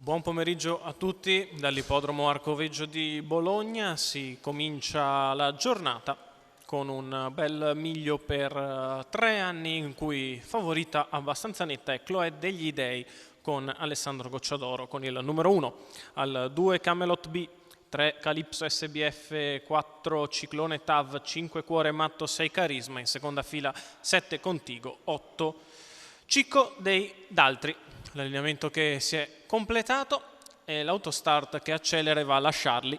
Buon pomeriggio a tutti, dall'ippodromo Arcoveggio di Bologna si comincia la giornata con un bel miglio per 3 anni in cui favorita abbastanza netta è Cloé degli Dei con Alessandro Gocciadoro con il numero 1, al 2 Camelot B, 3 Calypso SBF, 4 Ciclone Tav, 5 Cuore Matto, 6 Carisma, in seconda fila 7 Contigo, 8 Cicco dei Daltri. L'allineamento che si è completato e l'autostart che accelera e va a lasciarli.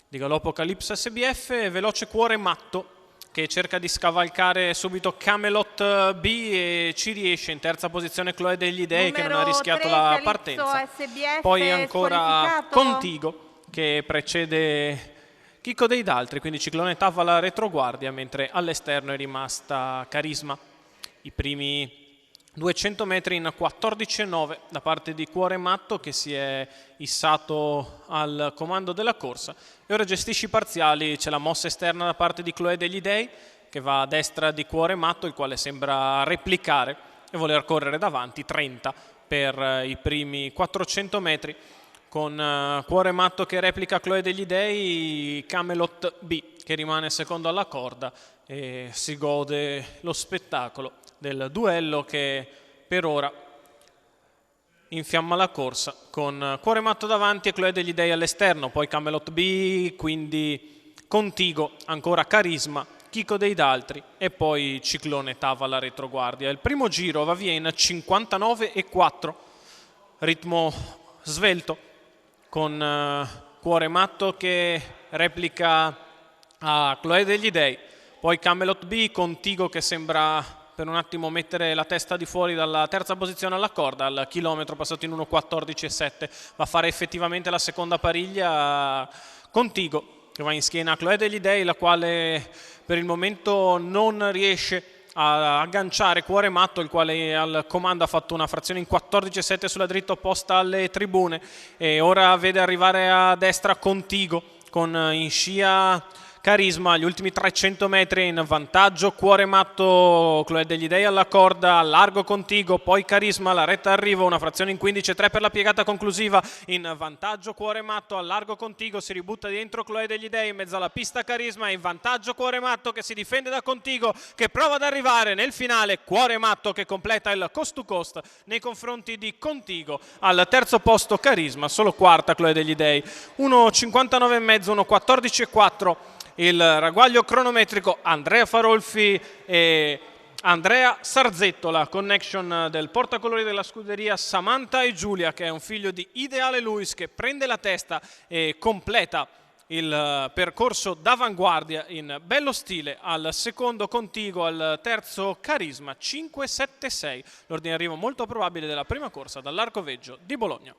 Di galoppo Calypso SBF, veloce Cuore Matto che cerca di scavalcare subito Camelot B e ci riesce. In terza posizione Cloé degli Dei che non ha rischiato la partenza. Poi ancora Contigo che precede Chicco dei Daltri, quindi Ciclone Tav alla retroguardia, mentre all'esterno è rimasta Carisma. I primi 200 metri in 14,9 da parte di Cuore Matto che si è issato al comando della corsa e ora gestisce i parziali. C'è la mossa esterna da parte di Cloé degli Dei che va a destra di Cuore Matto, il quale sembra replicare e voler correre davanti. 30 per i primi 400 metri con Cuore Matto che replica Cloé degli Dei, Camelot B che rimane secondo alla corda e si gode lo spettacolo del duello che per ora infiamma la corsa con Cuore Matto davanti e Cloé degli Dei all'esterno, poi Camelot B, quindi Contigo, ancora Carisma, Chicco dei Daltri e poi Ciclone Tav alla retroguardia. Il primo giro va via in 59,4, ritmo svelto con Cuore Matto che replica a Cloé degli Dei, poi Camelot B, Contigo che sembra per un attimo mettere la testa di fuori dalla terza posizione alla corda, al chilometro passato in 1,14,7 va a fare effettivamente la seconda pariglia Contigo che va in schiena a Cloé degli Dei, la quale per il momento non riesce a agganciare Cuore Matto, il quale al comando ha fatto una frazione in 14,7 sulla dritta opposta alle tribune e ora vede arrivare a destra Contigo con in scia Carisma, gli ultimi 300 metri in vantaggio Cuore Matto, Cloé degli Dei alla corda, largo Contigo, poi Carisma, la retta arrivo, una frazione in 15,3 per la piegata conclusiva, in vantaggio Cuore Matto, al largo Contigo, si ributta dentro Cloé degli Dei, in mezzo alla pista Carisma, in vantaggio Cuore Matto che si difende da Contigo, che prova ad arrivare nel finale, Cuore Matto che completa il coast to coast nei confronti di Contigo, al terzo posto Carisma, solo quarta Cloé degli Dei, 1,59,5, 1,14,4. Il ragguaglio cronometrico Andrea Farolfi e Andrea Sarzetto, la connection del portacolori della scuderia Samantha e Giulia, che è un figlio di Ideale Luis che prende la testa e completa il percorso d'avanguardia in bello stile al secondo Contigo, al terzo Carisma, 5-7-6, l'ordine arrivo molto probabile della prima corsa dall'Arcoveggio di Bologna.